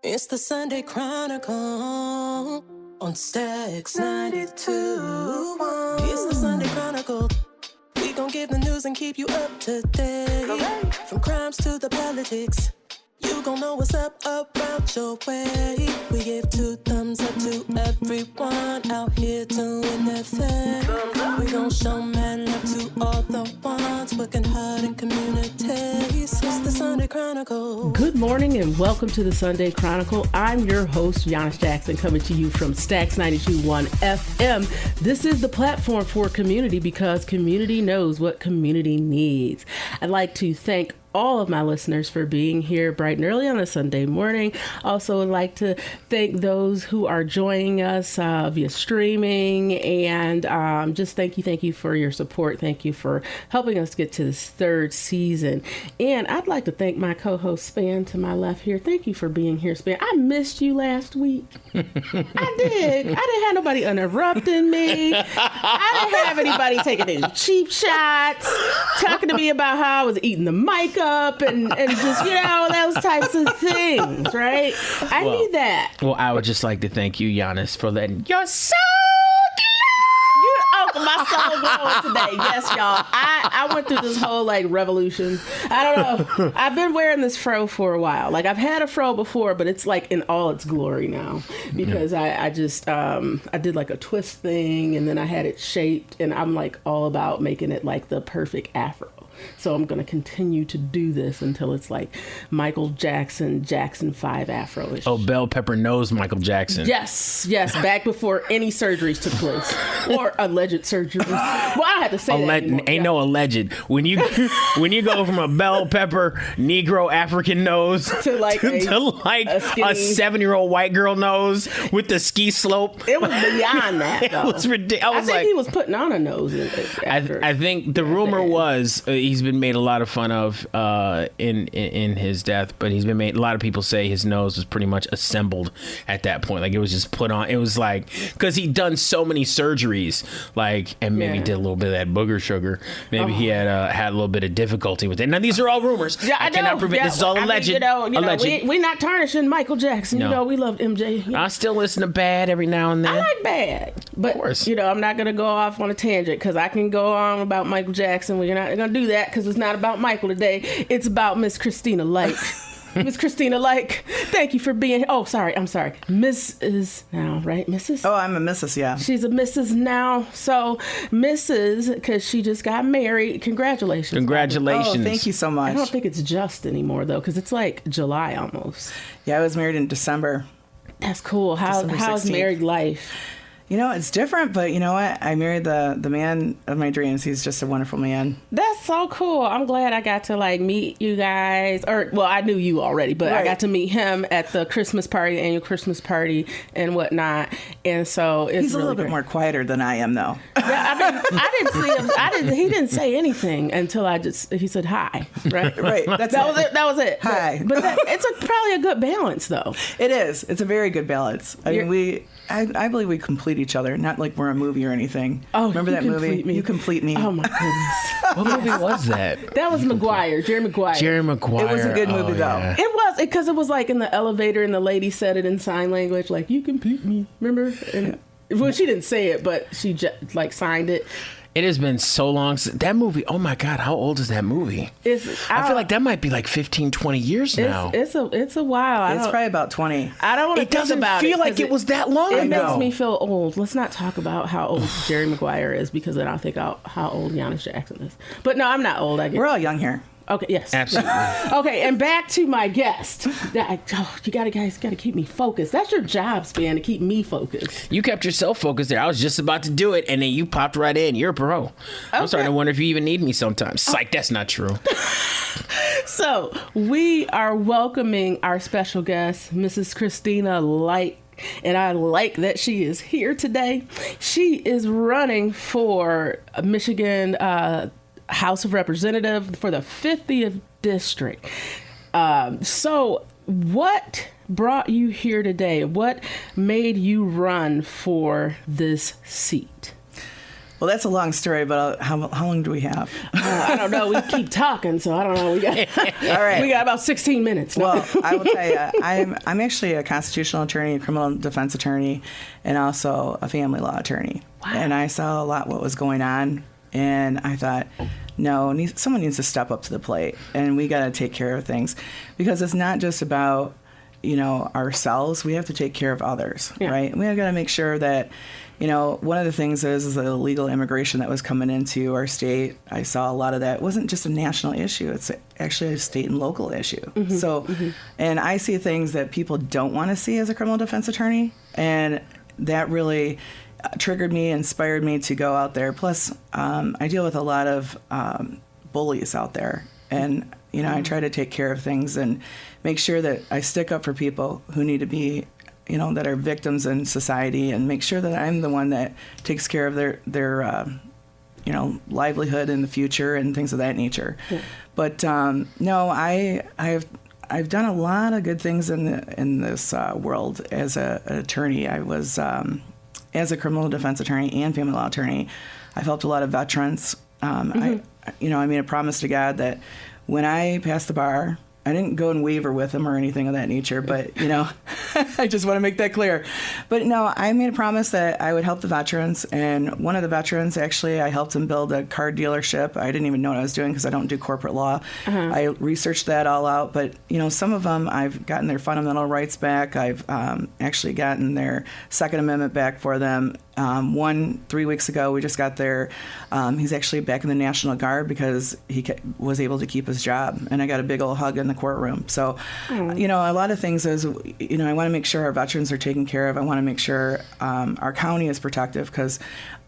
It's the Sunday Chronicle on Stacks 92.1. It's the Sunday Chronicle. We gon' give the news and keep you up to date. From crimes to the politics, you gon' know what's up around your way. We give 2 thumbs up to everyone out here doing their thing. We gon' show mad love to all the ones working hard in communities. It's the Sunday Chronicle. Good morning and welcome to the Sunday Chronicle. I'm your host, Yanice Jackson, coming to you from Stacks 92.1 FM. This is the platform for community because community knows what community needs. I'd like to thank all of my listeners for being here bright and early on a Sunday morning. Also would like to thank those who are joining us via streaming, and just thank you for your support. Thank you for helping us get to this 3rd season. And I'd like to thank my co-host Span to my left here. Thank you for being here, Span. I missed you last week. I did. I didn't have nobody interrupting me. I didn't have anybody taking any cheap shots, talking to me about how I was eating the mic up and just, those types of things, right? I need that. Well, I would just like to thank you, Yanice, for letting your soul my soul glowing today. Yes, y'all. I went through this whole revolution. I don't know. I've been wearing this fro for a while. I've had a fro before, but it's in all its glory now because I just I did a twist thing and then I had it shaped, and I'm all about making it the perfect afro. So I'm going to continue to do this until it's Michael Jackson 5 afro-ish. Oh, bell pepper nose Michael Jackson. Yes. Back before any surgeries took place. Or alleged surgeries. Well, I had to say that anymore. Ain't no alleged. When you go from a bell pepper Negro African nose to a 7-year-old white girl nose with the ski slope. It was beyond that, though. It was ridiculous. I think he was putting on a nose. I think the rumor was he's been made a lot of fun of in his death, but he's been made. A lot of people say his nose was pretty much assembled at that point. It was just put on. It was because he'd done so many surgeries, and maybe did a little bit of that booger sugar. Maybe he had a little bit of difficulty with it. Now these are all rumors. Yeah, I cannot prove it. This is all alleged. Alleged. We're not tarnishing Michael Jackson. No. We loved MJ. I still listen to Bad every now and then. I like Bad, but of course. I'm not gonna go off on a tangent because I can go on about Michael Jackson. We're not gonna do that because it's not about Michael today. It's about Miss Kristina Lyke. Miss Kristina Lyke, thank you for being here. Oh, sorry. I'm sorry. Mrs. now, right? Mrs.? Oh, I'm a Mrs., yeah. She's a Mrs. now. So, Mrs., because she just got married. Congratulations. Congratulations. Oh, thank you so much. I don't think it's just anymore, though, because it's July almost. Yeah, I was married in December. That's cool. How's married life? It's different, but you know what? I married the man of my dreams. He's just a wonderful man. That's so cool. I'm glad I got to meet you guys. I knew you already, but right. I got to meet him at the Christmas party, annual Christmas party and whatnot. And so it's he's a really little bit more quieter than I am, though. Yeah, I didn't see him. He didn't say anything until he said hi. Right. Right. That was it. Hi. But it's probably a good balance, though. It is. It's a very good balance. I believe we complete each other, not like we're a movie or anything. Oh, remember that movie? You Complete Me. Oh my goodness. What movie was that? That was Jerry Maguire. Jerry Maguire. It was a good movie though. Yeah. It was because it was in the elevator and the lady said it in sign language, you complete me. Remember? And, well, she didn't say it, but she just signed it. It has been so long since that movie. Oh my God, how old is that movie? I feel like that might be 15, 20 years now. It's a while. It's probably about 20. I don't want to think about it. It doesn't feel like it was that long ago. It makes me feel old. Let's not talk about how old Jerry Maguire is because then I'll think out how old Yanice Jackson is. But no, I'm not old. We're all young here. Okay, yes. Absolutely. Okay, and back to my guest. You guys got to keep me focused. That's your job, Span, to keep me focused. You kept yourself focused there. I was just about to do it, and then you popped right in. You're a pro. Okay. I'm starting to wonder if you even need me sometimes. Psych, that's not true. So, we are welcoming our special guest, Mrs. Kristina Lyke. And I like that she is here today. She is running for Michigan House of Representatives for the 50th district. So what brought you here today? What made you run for this seat? Well, that's a long story, but how long do we have? I don't know. We keep talking, so I don't know. All right. We got about 16 minutes. No. Well, I will tell you, I'm actually a constitutional attorney, a criminal defense attorney, and also a family law attorney. Wow. And I saw a lot what was going on, and I thought, no, someone needs to step up to the plate, and we got to take care of things, because it's not just about, ourselves. We have to take care of others, right? We got to make sure that, one of the things is the illegal immigration that was coming into our state. I saw a lot of that. It wasn't just a national issue. It's actually a state and local issue. And I see things that people don't want to see as a criminal defense attorney. And that really triggered me, inspired me to go out there. Plus, I deal with a lot of bullies out there. And, I try to take care of things and make sure that I stick up for people who need to be, that are victims in society, and make sure that I'm the one that takes care of their livelihood in the future and things of that nature. Yeah. But no, I've done a lot of good things in this world as an attorney. I was as a criminal defense attorney and family law attorney. I've helped a lot of veterans. I made a promise to God that when I passed the bar, I didn't go and waver with him or anything of that nature, but, I just want to make that clear. But no, I made a promise that I would help the veterans. And one of the veterans, actually, I helped him build a car dealership. I didn't even know what I was doing because I don't do corporate law. I researched that all out. But, some of them, I've gotten their fundamental rights back. I've actually gotten their Second Amendment back for them. 3 weeks ago, we just got there. He's actually back in the National Guard because he was able to keep his job. And I got a big old hug in the courtroom. So, a lot of things is, I want to make sure our veterans are taken care of. I want to make sure our county is protective, because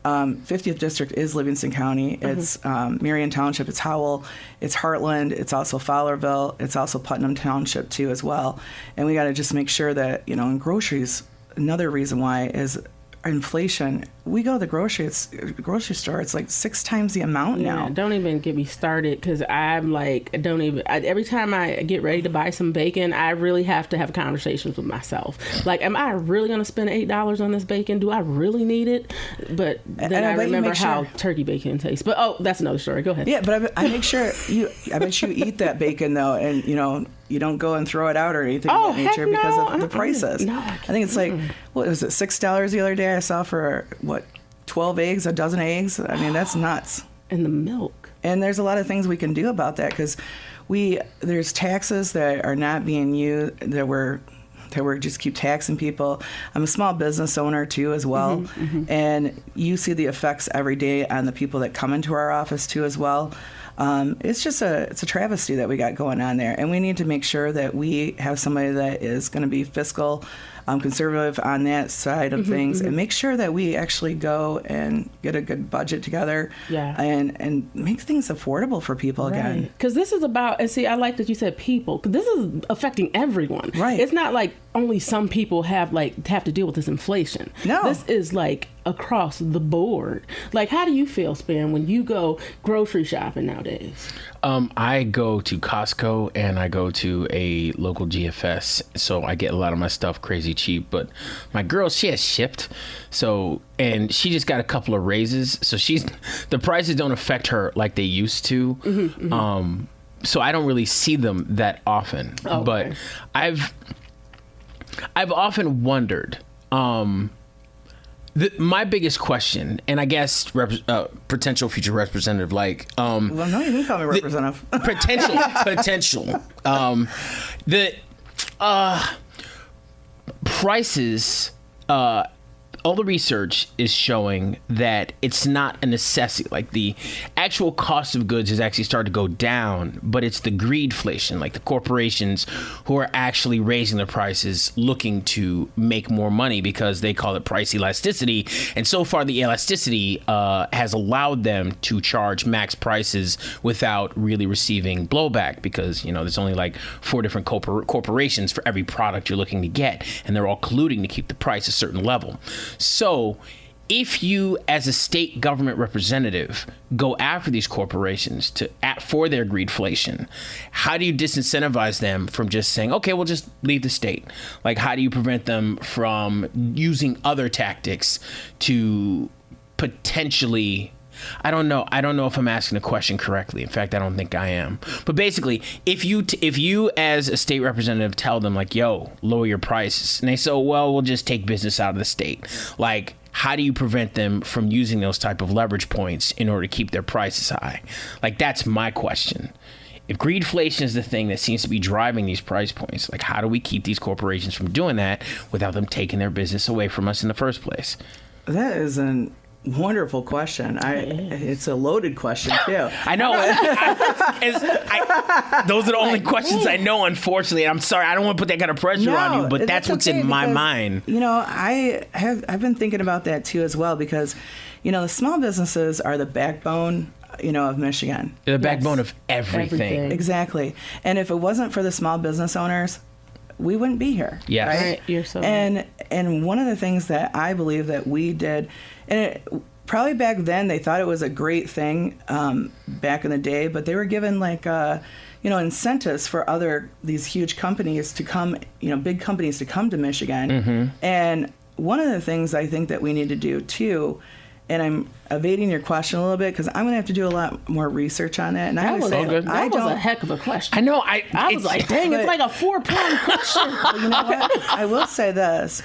50th District is Livingston County. It's Marion Township. It's Howell. It's Heartland. It's also Fowlerville. It's also Putnam Township, too, as well. And we got to just make sure that, in groceries, another reason why is inflation. We go to the grocery store, it's like 6 times the amount now. Don't even get me started, because I'm like, every time I get ready to buy some bacon, I really have to have conversations with myself. Like, am I really going to spend $8 on this bacon? Do I really need it? But then I remember how turkey bacon tastes. But that's another story. Go ahead. Yeah, but I make sure you eat that bacon though, and you don't go and throw it out or anything of that nature because of the prices. I think it's like, what was it, $6 the other day I saw for, 12 eggs, a dozen eggs? I mean, that's nuts. And the milk. And there's a lot of things we can do about that, because there's taxes that are not being used, that we're just keep taxing people. I'm a small business owner too as well. And you see the effects every day on the people that come into our office too as well. It's a travesty that we got going on there, and we need to make sure that we have somebody that is going to be fiscal, conservative on that side of things, and make sure that we actually go and get a good budget together, and make things affordable for people again. Because this is about, and see, I like that you said people, 'cause this is affecting everyone. Right. It's not like only some people have to deal with this inflation. No. This is like across the board. Like, how do you feel, Span, when you go grocery shopping nowadays? I go to Costco and I go to a local GFS, so I get a lot of my stuff crazy cheap. But my girl, she has shipped, and she just got a couple of raises, so the prices don't affect her like they used to. So I don't really see them that often. Okay. But I've often wondered. My biggest question, and I guess potential future representative, like, well, no, you didn't call me representative. Potential. The prices. All the research is showing that it's not a necessity. Like, the actual cost of goods has actually started to go down, but it's the greedflation, like the corporations who are actually raising the prices, looking to make more money because they call it price elasticity. And so far, the elasticity has allowed them to charge max prices without really receiving blowback, because, there's only like 4 different corporations for every product you're looking to get, and they're all colluding to keep the price a certain level. So if you, as a state government representative, go after these corporations for their greedflation, how do you disincentivize them from just saying, okay, we'll just leave the state? Like, how do you prevent them from using other tactics to potentially, I don't know if I'm asking the question correctly. In fact, I don't think I am. But basically, if you as a state representative tell them like, yo, lower your prices, and they say, well, we'll just take business out of the state. Like, how do you prevent them from using those type of leverage points in order to keep their prices high? Like, that's my question. If greedflation is the thing that seems to be driving these price points, like, how do we keep these corporations from doing that without them taking their business away from us in the first place? That is a wonderful question. It's a loaded question, too. I know. Those are the only questions I know, unfortunately. I'm sorry. I don't want to put that kind of pressure on you, but that's what's in my mind. You know, I've been thinking about that, too, as well, because, you know, the small businesses are the backbone, you know, of Michigan. They're the backbone of everything. Exactly. And if it wasn't for the small business owners, we wouldn't be here. Yes. Right? You're so and one of the things that I believe that we did, and probably back then they thought it was a great thing back in the day, but they were given like incentives for these huge companies to come, you know, big companies to come to Michigan. Mm-hmm. And one of the things I think that we need to do too, and I'm evading your question a little bit because I'm going to have to do a lot more research on that. And that was a heck of a question. I know. I was like, dang, it's like a 4-pound question. But you know what? I will say this.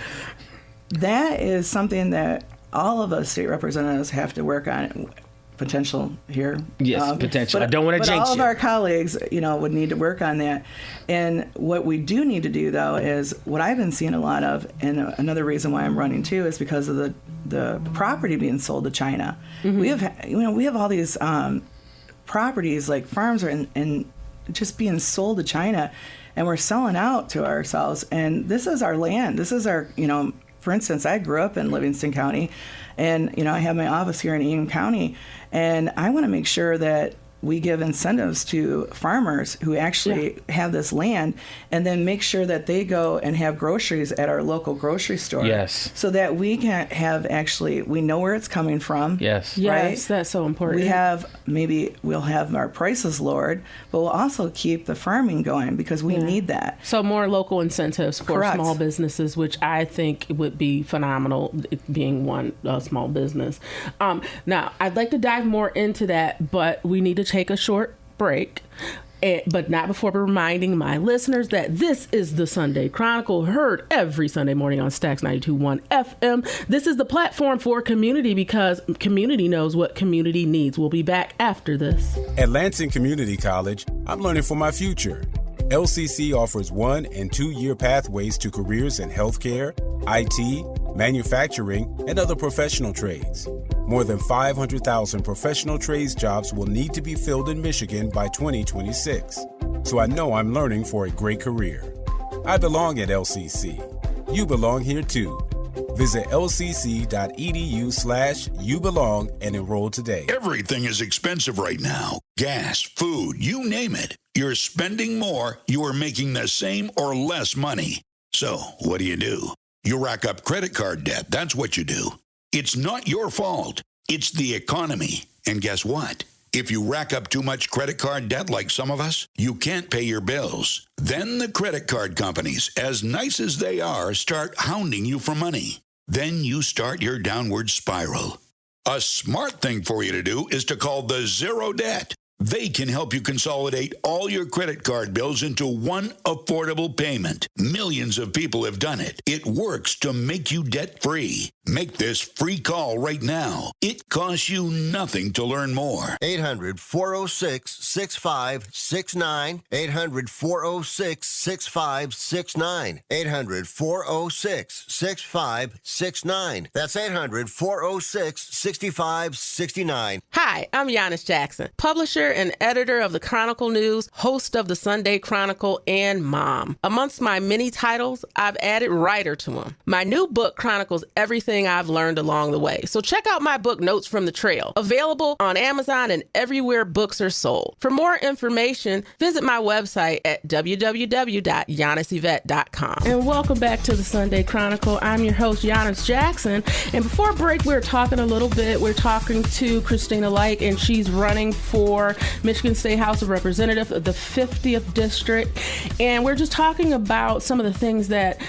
That is something that all of us state representatives have to work on. Potential here. Yes, potential. I don't want to jinx you. But all of our colleagues, you know, would need to work on that. And what we do need to do, though, is what I've been seeing a lot of, and another reason why I'm running too, is because of the property being sold to China. Mm-hmm. We have all these properties like farms and just being sold to China, and we're selling out to ourselves. And this is our land. This is our, you know. For instance, I grew up in Livingston County, and, you know, I have my office here in Eaton County, and I want to make sure that we give incentives to farmers who actually have this land, and then make sure that they go and have groceries at our local grocery store. Yes. So that we can have we know where it's coming from. Yes. Right? Yes, that's so important. We'll have our prices lowered, but we'll also keep the farming going because we need that. So more local incentives for small businesses, which I think would be phenomenal, being one small business. Now, I'd like to dive more into that, but we need to take a short break. But not before reminding my listeners that this is the Sunday Chronicle, heard every Sunday morning on Stax 92.1 FM. This is the platform for community because community knows what community needs. We'll be back after this. At Lansing Community College, I'm learning for my future. LCC offers 1- and 2-year pathways to careers in healthcare, IT, manufacturing, and other professional trades. More than 500,000 professional trades jobs will need to be filled in Michigan by 2026. So I know I'm learning for a great career. I belong at LCC. You belong here too. Visit lcc.edu/youbelong and enroll today. Everything is expensive right now. Gas, food, you name it. You're spending more, you are making the same or less money. So what do? You rack up credit card debt. That's what you do. It's not your fault. It's the economy. And guess what? If you rack up too much credit card debt like some of us, you can't pay your bills. Then the credit card companies, as nice as they are, start hounding you for money. Then you start your downward spiral. A smart thing for you to do is to call the Zero Debt. They can help you consolidate all your credit card bills into one affordable payment. Millions of people have done it. It works to make you debt-free. Make this free call right now. It costs you nothing to learn more. 800-406-6569. 800-406-6569. 800-406-6569. That's 800-406-6569. Hi, I'm Yanice Jackson, publisher and editor of the Chronicle News, host of the Sunday Chronicle, and mom. Amongst my many titles, I've added writer to them. My new book chronicles everything I've learned along the way. So check out my book, Notes from the Trail, available on Amazon and everywhere books are sold. For more information, visit my website at www.yaniceyvette.com. And welcome back to the Sunday Chronicle. I'm your host, Yanice Jackson. And before break, we're talking to Kristina Lyke, and she's running for 4, Michigan State House of Representatives, the 50th District. And we're just talking about some of the things that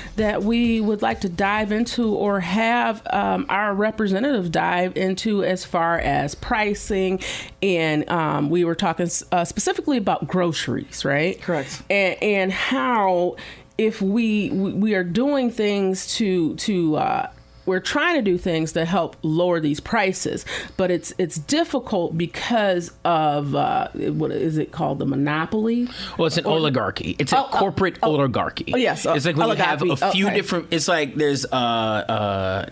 we would like to dive into or have our representatives dive into as far as pricing. And we were talking specifically about groceries, right? Correct. And how if we are doing things to we're trying to do things to help lower these prices, but it's difficult because of what is it called, the monopoly? Well, it's an oligarchy. It's a corporate oligarchy. Oh, yes. It's like when you have Oligarchy. a few Okay. different. It's like there's what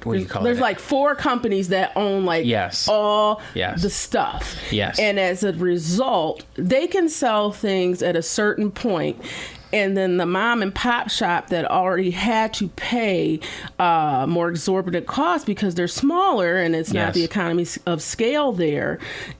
do you call it? There's like 4 companies that own all the stuff. Yes. And as a result, they can sell things at a certain point. And then the mom and pop shop that already had to pay more exorbitant costs because they're smaller and it's not the economies of scale there,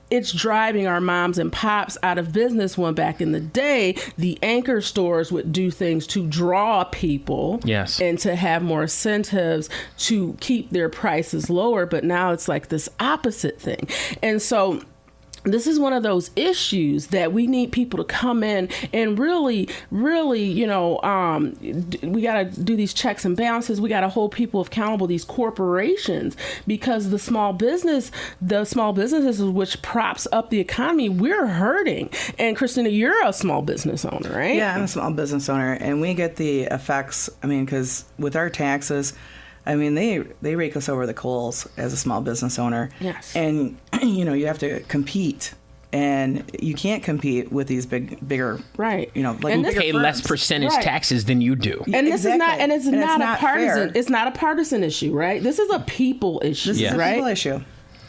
it's driving our moms and pops out of business. When back in the day, the anchor stores would do things to draw people and to have more incentives to keep their prices lower. But now it's like this opposite thing. And so this is one of those issues that we need people to come in and really, we got to do these checks and balances. We got to hold people accountable, these corporations, because the small businesses which props up the economy, we're hurting. And Kristina, you're a small business owner, right? Yeah, I'm a small business owner, and we get the effects. I mean, because with our taxes, I mean, they rake us over the coals as a small business owner. Yes. And, you have to compete. And you can't compete with these bigger, right? Like who pay less percentage taxes than you do. And this is not, and it's not a partisan. Fair. It's not a partisan issue, right? This is a people issue, This is a right? people issue.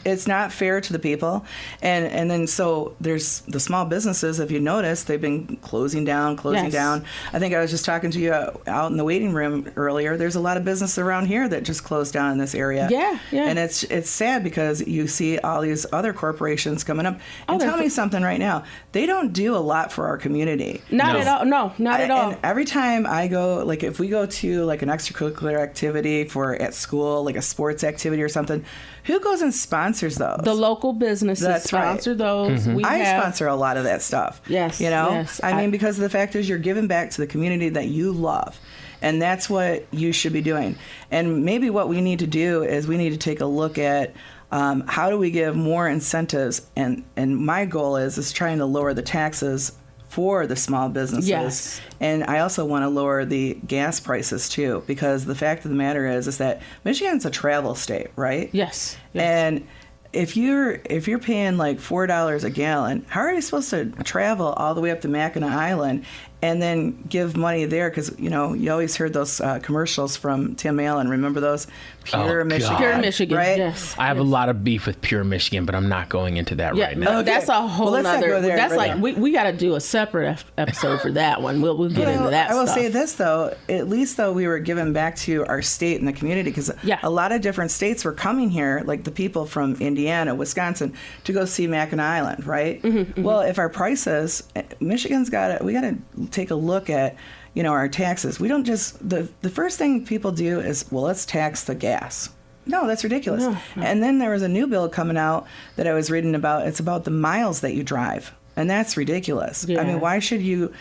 It's not fair to the people. And then so there's the small businesses, if you notice, they've been closing down. I think I was just talking to you out in the waiting room earlier. There's a lot of business around here that just closed down in this area. Yeah. And it's sad because you see all these other corporations coming up. And tell me something right now. They don't do a lot for our community. Not at all. No, not at all. And every time I go, like if we go to like an extracurricular activity at school, like a sports activity or something, who goes and sponsors those? The local businesses sponsor those. Mm-hmm. I sponsor a lot of that stuff. Yes. Yes. I mean, because the fact is you're giving back to the community that you love. And that's what you should be doing. And maybe what we need to do is we need to take a look at how do we give more incentives. And my goal is trying to lower the taxes for the small businesses. Yes. And I also want to lower the gas prices too, because the fact of the matter is that Michigan's a travel state, right? Yes. And if you're paying like $4 a gallon, how are you supposed to travel all the way up to Mackinac Island and then give money there? Because you always heard those commercials from Tim Allen. Remember those? Pure Michigan. Pure Michigan, right? yes. I have a lot of beef with Pure Michigan, but I'm not going into that right now. Okay. That's a whole let's not nother. go there That's right like now. we got to do a separate episode for that one. We'll get into that. I will stuff. say this though, at least though we were giving back to our state and the community, because a lot of different states were coming here, like the people from Indiana, Wisconsin, to go see Mackinac Island, right? Mm-hmm. Well, if our prices, Michigan's we got to take a look at our taxes. We don't just the first thing people do is, well, let's tax the gas. No, that's ridiculous. No. And then there was a new bill coming out that I was reading about. It's about the miles that you drive. And that's ridiculous. Yeah. I mean, why should you,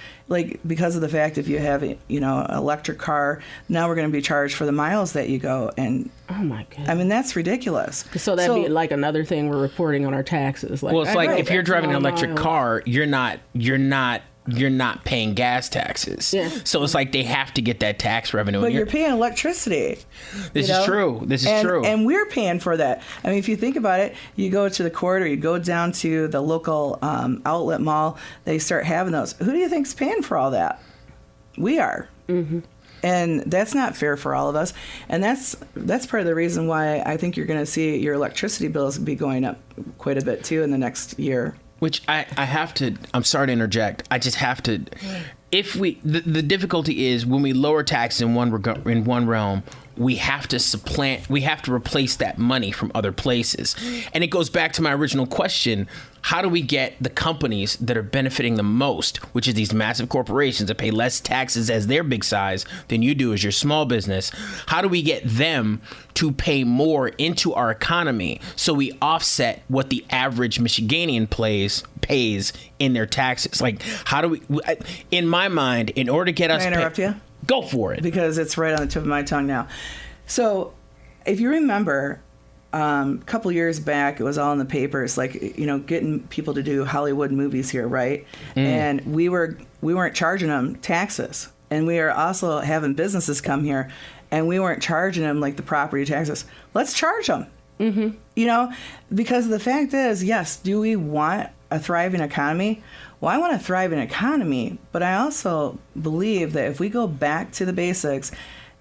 because of the fact if you have, an electric car, now we're going to be charged for the miles that you go. And oh my goodness. I mean, that's ridiculous. So that'd be like another thing we're reporting on our taxes. Well, it's like if you're driving an electric miles. car, you're not paying gas taxes. Yeah. So it's like they have to get that tax revenue. But you're paying electricity. This is true. This is true. And we're paying for that. I mean, if you think about it, you go to the court or you go down to the local outlet mall, they start having those. Who do you think's paying for all that? We are. Mm-hmm. And that's not fair for all of us. And that's part of the reason why I think you're going to see your electricity bills be going up quite a bit, too, in the next year. Which I have to, I'm sorry to interject. I just have to, the difficulty is when we lower taxes in one realm, we have to replace that money from other places. And it goes back to my original question. How do we get the companies that are benefiting the most, which is these massive corporations that pay less taxes as their big size than you do as your small business? How do we get them to pay more into our economy so we offset what the average Michiganian pays in their taxes? Like, how do we, in my mind, in order to get us... Can I interrupt you? Go for it. Because it's right on the tip of my tongue now. So if you remember... a couple years back, it was all in the papers, like, getting people to do Hollywood movies here, right? And we weren't charging them taxes, and we are also having businesses come here, and we weren't charging them like the property taxes. Let's charge them, because the fact is, yes, do we want a thriving economy? Well, I want a thriving economy, but I also believe that if we go back to the basics,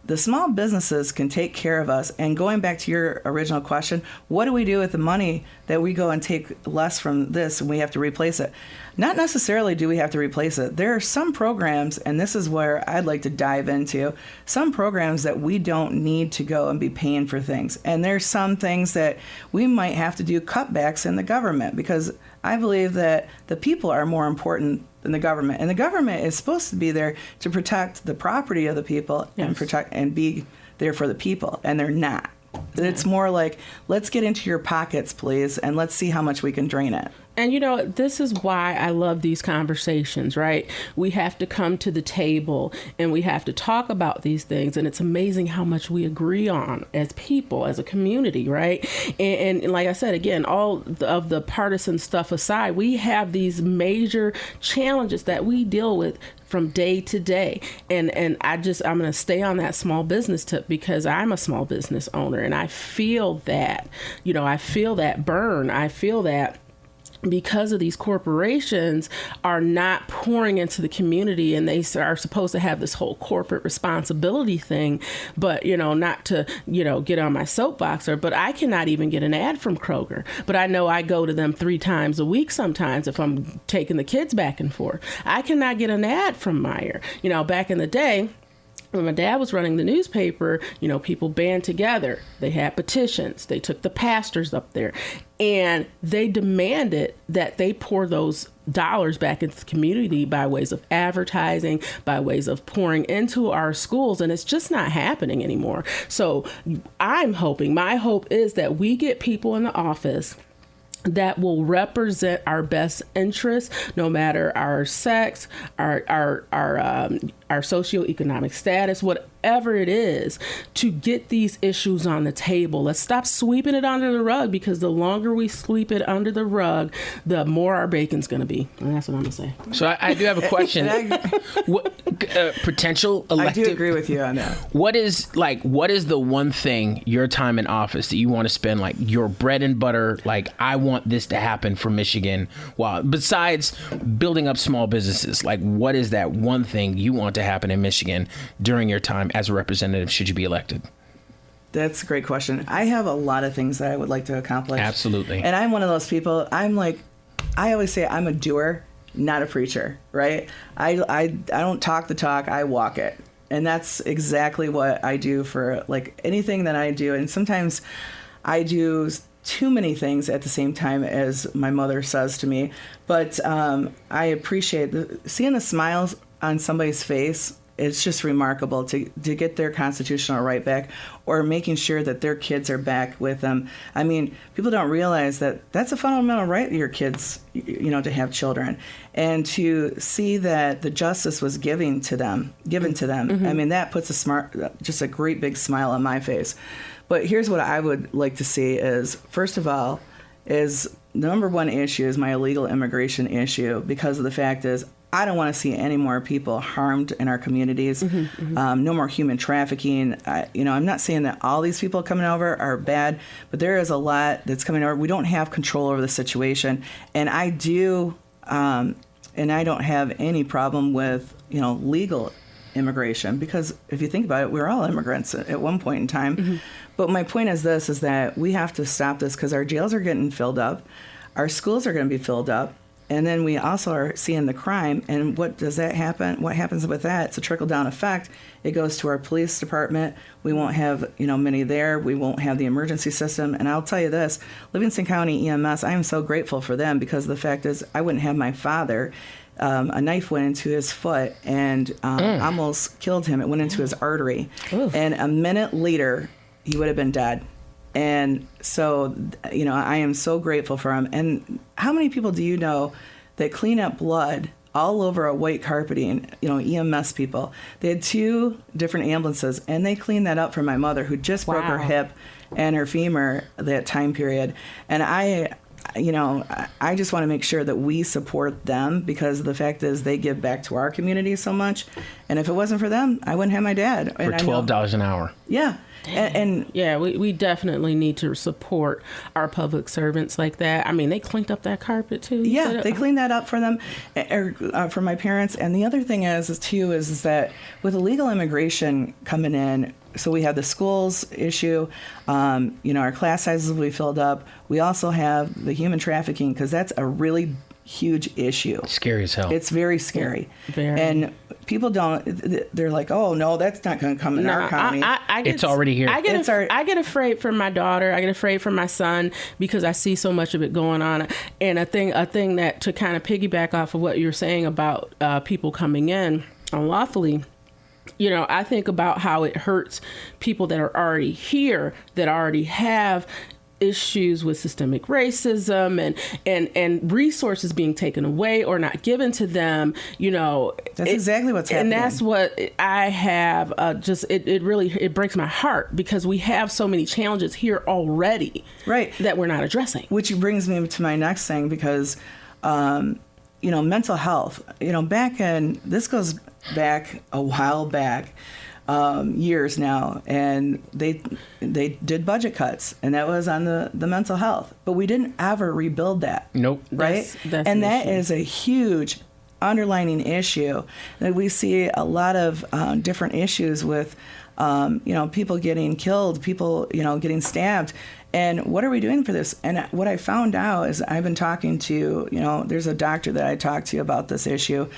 the small businesses can take care of us. And going back to your original question, what do we do with the money that we go and take less from this and we have to replace it? Not necessarily do we have to replace it. There are some programs, and this is where I'd like to dive into, some programs that we don't need to go and be paying for things. And there's some things that we might have to do cutbacks in the government, because I believe that the people are more important than the government. And the government is supposed to be there to protect the property of the people and protect and be there for the people, and they're not. It's more like, let's get into your pockets, please, and let's see how much we can drain it. And, this is why I love these conversations, right? We have to come to the table and we have to talk about these things. And it's amazing how much we agree on as people, as a community, right? And like I said, again, all of the partisan stuff aside, we have these major challenges that we deal with from day to day. And I'm going to stay on that small business tip, because I'm a small business owner, and I feel that, I feel that burn. I feel that because of these corporations are not pouring into the community, and they are supposed to have this whole corporate responsibility thing, but, not to, get on my soapbox, but I cannot even get an ad from Kroger. But I know I go to them 3 times a week sometimes if I'm taking the kids back and forth. I cannot get an ad from Meijer. Back in the day, when my dad was running the newspaper, people band together. They had petitions. They took the pastors up there, and they demanded that they pour those dollars back into the community by ways of advertising, by ways of pouring into our schools. And it's just not happening anymore. So I'm hoping, my hope is that we get people in the office that will represent our best interests, no matter our sex, our socioeconomic status, whatever it is, to get these issues on the table. Let's stop sweeping it under the rug, because the longer we sweep it under the rug, the more our bacon's going to be. And that's what I'm going to say. So I do have a question. What potential elective? I do agree with you on that. What is the one thing, your time in office, that you want to spend, like, your bread and butter, like, I want this to happen for Michigan? Well, besides building up small businesses, like, what is that one thing you want to happen in Michigan during your time as a representative, should you be elected? That's a great question. I have a lot of things that I would like to accomplish. Absolutely. And I'm one of those people, I always say I'm a doer, not a preacher, right? I don't talk the talk, I walk it. And that's exactly what I do for, like, anything that I do. And sometimes I do too many things at the same time, as my mother says to me. But I appreciate seeing the smiles on somebody's face. It's just remarkable to get their constitutional right back, or making sure that their kids are back with them. I mean, people don't realize that that's a fundamental right of your kids, to have children, and to see that the justice was given to them. Mm-hmm. I mean, that puts just a great big smile on my face. But here's what I would like to see is, first of all, is the number one issue is my illegal immigration issue, because of the fact is, I don't want to see any more people harmed in our communities. Mm-hmm, mm-hmm. No more human trafficking. I'm not saying that all these people coming over are bad, but there is a lot that's coming over. We don't have control over the situation, and I do, and I don't have any problem with legal immigration, because if you think about it, we're all immigrants at one point in time. Mm-hmm. But my point is this: is that we have to stop this, because our jails are getting filled up, our schools are going to be filled up. And then we also are seeing the crime. And what does that happen? What happens with that? It's a trickle-down effect. It goes to our police department. We won't have, many there. We won't have the emergency system. And I'll tell you this, Livingston County EMS, I am so grateful for them, because the fact is I wouldn't have my father. A knife went into his foot and almost killed him. It went into his artery. Oof. And a minute later, he would have been dead. And so, I am so grateful for him. And how many people do you know that clean up blood all over a white carpeting, EMS people? They had 2 different ambulances, and they cleaned that up for my mother, who just broke her hip and her femur that time period. And I just want to make sure that we support them, because the fact is they give back to our community so much. And if it wasn't for them, I wouldn't have my dad. For $12 an hour. Yeah. And yeah, we definitely need to support our public servants like that. I mean, they cleaned up that carpet too. Yeah, they cleaned that up for them, for my parents. And the other thing is that with illegal immigration coming in, so we have the schools issue, our class sizes will be filled up. We also have the human trafficking, because that's a really huge issue. Scary as hell. It's very scary. Very. And people they're like, oh, no, that's not going to come in our county. It's already here. I get afraid for my daughter. I get afraid for my son, because I see so much of it going on. And a thing that, to kind of piggyback off of what you're saying about people coming in unlawfully, I think about how it hurts people that are already here, that already have issues with systemic racism and resources being taken away or not given to them. That's exactly what's happening. And that's what I have. It breaks my heart, because we have so many challenges here already, right, that we're not addressing. Which brings me to my next thing, because mental health. This goes back a while back. Years now, and they did budget cuts, and that was on the mental health, but we didn't ever rebuild that. Nope. Right? That's and that is a huge underlining issue that we see a lot of different issues with, people getting killed, people, getting stabbed. And what are we doing for this? And what I found out is I've been talking to, there's a doctor that I talked to about this issue,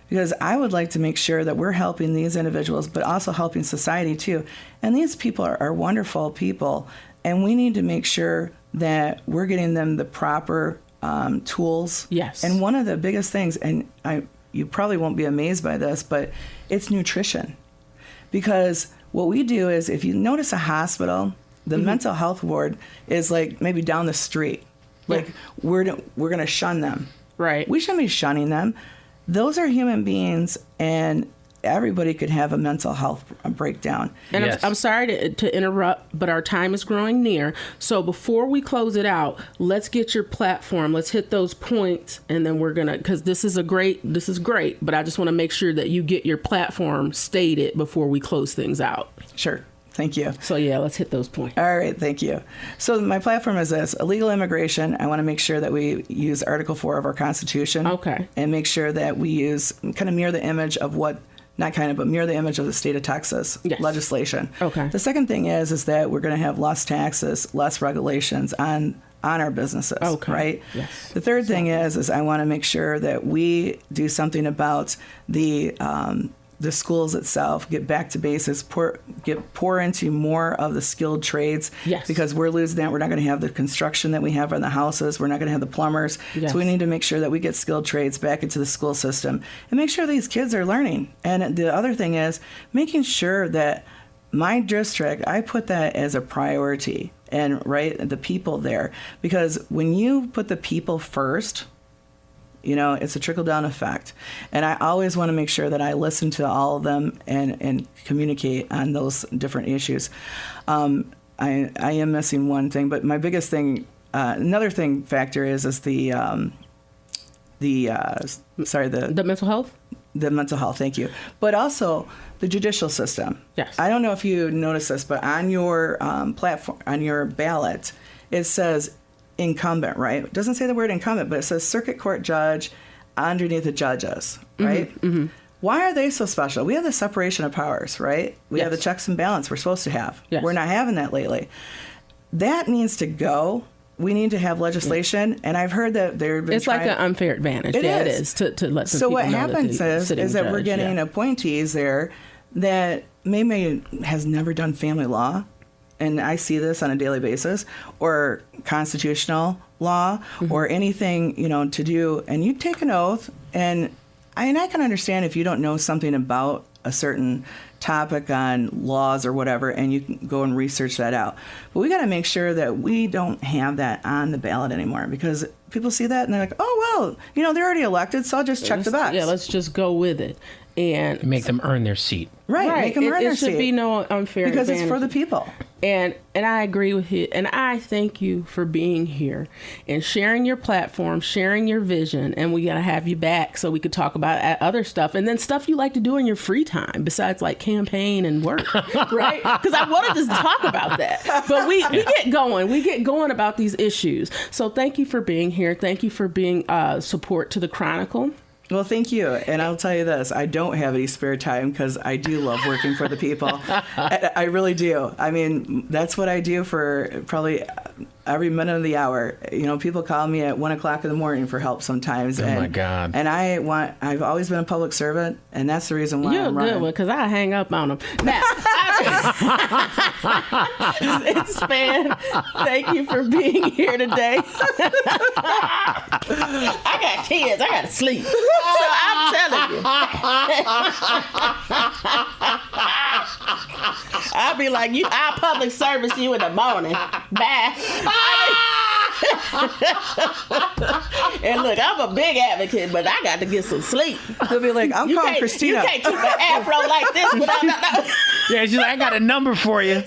because I would like to make sure that we're helping these individuals, but also helping society too. And these people are wonderful people, and we need to make sure that we're getting them the proper tools. Yes. And one of the biggest things, and you probably won't be amazed by this, but it's nutrition. Because what we do is, if you notice a hospital, the mental health ward is like maybe down the street. Like we're going to shun them. Right. We shouldn't be shunning them. Those are human beings, and everybody could have a mental health breakdown. And yes. I'm sorry to interrupt, but our time is growing near. So before we close it out, let's get your platform. Let's hit those points, and then we're gonna, because this is great, but I just want to make sure that you get your platform stated before we close things out. Sure. Thank you. So yeah, let's hit those points. All right, thank you. So my platform is this: illegal immigration. I want to make sure that we use Article 4 of our Constitution. Okay. And make sure that we mirror the image of mirror the image of the state of Texas legislation. Okay. The second thing is that we're going to have less taxes, less regulations on our businesses. Okay. Right? Yes. The third thing is I want to make sure that we do something about the schools itself, get back to basics, pour into more of the skilled trades. Yes. Because we're losing that. We're not going to have the construction that we have on the houses. We're not going to have the plumbers. Yes. So we need to make sure that we get skilled trades back into the school system and make sure these kids are learning. And the other thing is making sure that my district, I put that as a priority, and the people there. Because when you put the people first, it's a trickle-down effect. And I always want to make sure that I listen to all of them and communicate on those different issues. I am missing one thing, but my biggest thing, another factor is the mental health? The mental health, thank you. But also the judicial system. Yes. I don't know if you noticed this, but on your platform, on your ballot, it says incumbent, right? It doesn't say the word incumbent, but it says circuit court judge underneath the judges, right? Mm-hmm. Why are they so special? We have the separation of powers, right? We have the checks and balance we're supposed to have. Yes. We're not having that lately. That needs to go, we need to have legislation, and I've heard that it's like an unfair advantage. It is to let some so people what know happens is that we're getting appointees there that maybe has never done family law, and I see this on a daily basis, or constitutional law, or anything, to do, and you take an oath, and I can understand if you don't know something about a certain topic on laws or whatever, and you can go and research that out. But we got to make sure that we don't have that on the ballot anymore, because people see that and they're like, oh, well, they're already elected, so I'll just check the box. Yeah, let's just go with it. And make them earn their seat. Right. Make them earn their seat. It should be no unfair because advantage. It's for the people. And I agree with you. And I thank you for being here and sharing your platform, sharing your vision. And we got to have you back so we could talk about other stuff. And then stuff you like to do in your free time besides like campaign and work, right? Because I wanted to talk about that. But we get going. We get going about these issues. So thank you for being here. Thank you for being support to the Chronicle. Well, thank you. And I'll tell you this, I don't have any spare time because I do love working for the people. I really do. I mean, that's what I do for probably every minute of the hour. People call me at 1 o'clock in the morning for help sometimes. Oh, my God. And I've always been a public servant, and that's the reason why I'm running. You're a good one, because I hang up on them. Now, Span, thank you for being here today. I got kids. I got to sleep. So I'm telling you. I'll be like, I'll public service you in the morning. Bye. And look, I'm a big advocate, but I got to get some sleep. They'll be like, I'm calling Kristina. You can't keep an afro like this without Yeah, she's like, I got a number for you.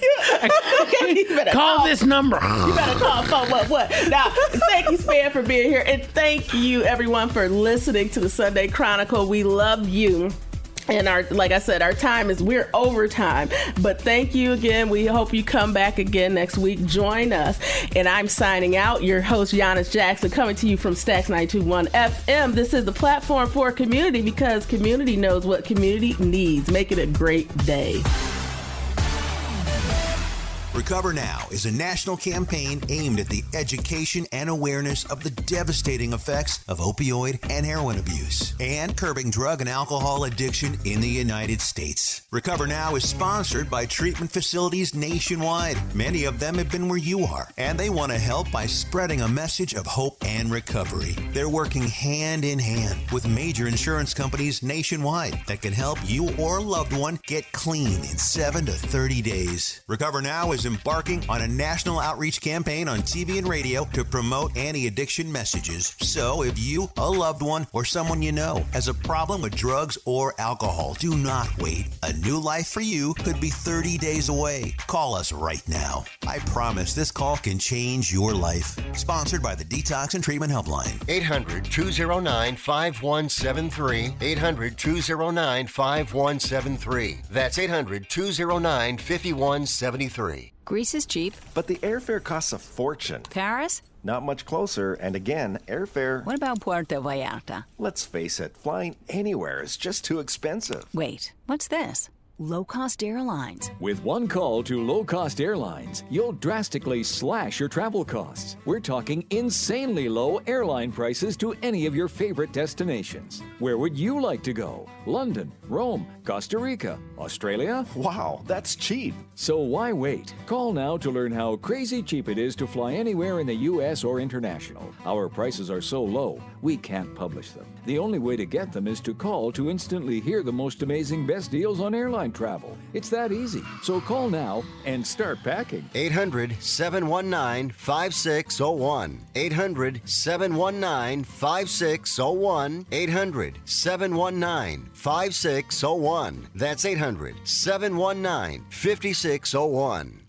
Call this number. You better call phone what. Now, thank you, Span, for being here. And thank you, everyone, for listening to the Sunday Chronicle. We love you. And like I said, we're over time. But thank you again. We hope you come back again next week. Join us. And I'm signing out. Your host, Yanice Jackson, coming to you from Stax 92.1 FM. This is the platform for community, because community knows what community needs. Make it a great day. Recover Now is a national campaign aimed at the education and awareness of the devastating effects of opioid and heroin abuse and curbing drug and alcohol addiction in the United States. Recover Now is sponsored by treatment facilities nationwide. Many of them have been where you are, and they want to help by spreading a message of hope and recovery. They're working hand in hand with major insurance companies nationwide that can help you or a loved one get clean in 7 to 30 days. Recover Now is embarking on a national outreach campaign on TV and radio to promote anti-addiction messages. So if you, a loved one, or someone you know has a problem with drugs or alcohol, do not wait. A new life for you could be 30 days away. Call us right now. I promise this call can change your life. Sponsored by the Detox and Treatment Helpline. 800-209-5173. 800-209-5173. That's 800-209-5173. Greece is cheap. But the airfare costs a fortune. Paris? Not much closer, and again, airfare... What about Puerto Vallarta? Let's face it, flying anywhere is just too expensive. Wait, what's this? Low-cost airlines. With one call to low-cost airlines, you'll drastically slash your travel costs. We're talking insanely low airline prices to any of your favorite destinations. Where would you like to go? London, Rome, Costa Rica, Australia? Wow, that's cheap. So why wait? Call now to learn how crazy cheap it is to fly anywhere in the U.S. or international. Our prices are so low, we can't publish them. The only way to get them is to call to instantly hear the most amazing best deals on airline travel. It's that easy. So call now and start packing. 800-719-5601. 800-719-5601. 800-719-5601. That's 800-719-5601.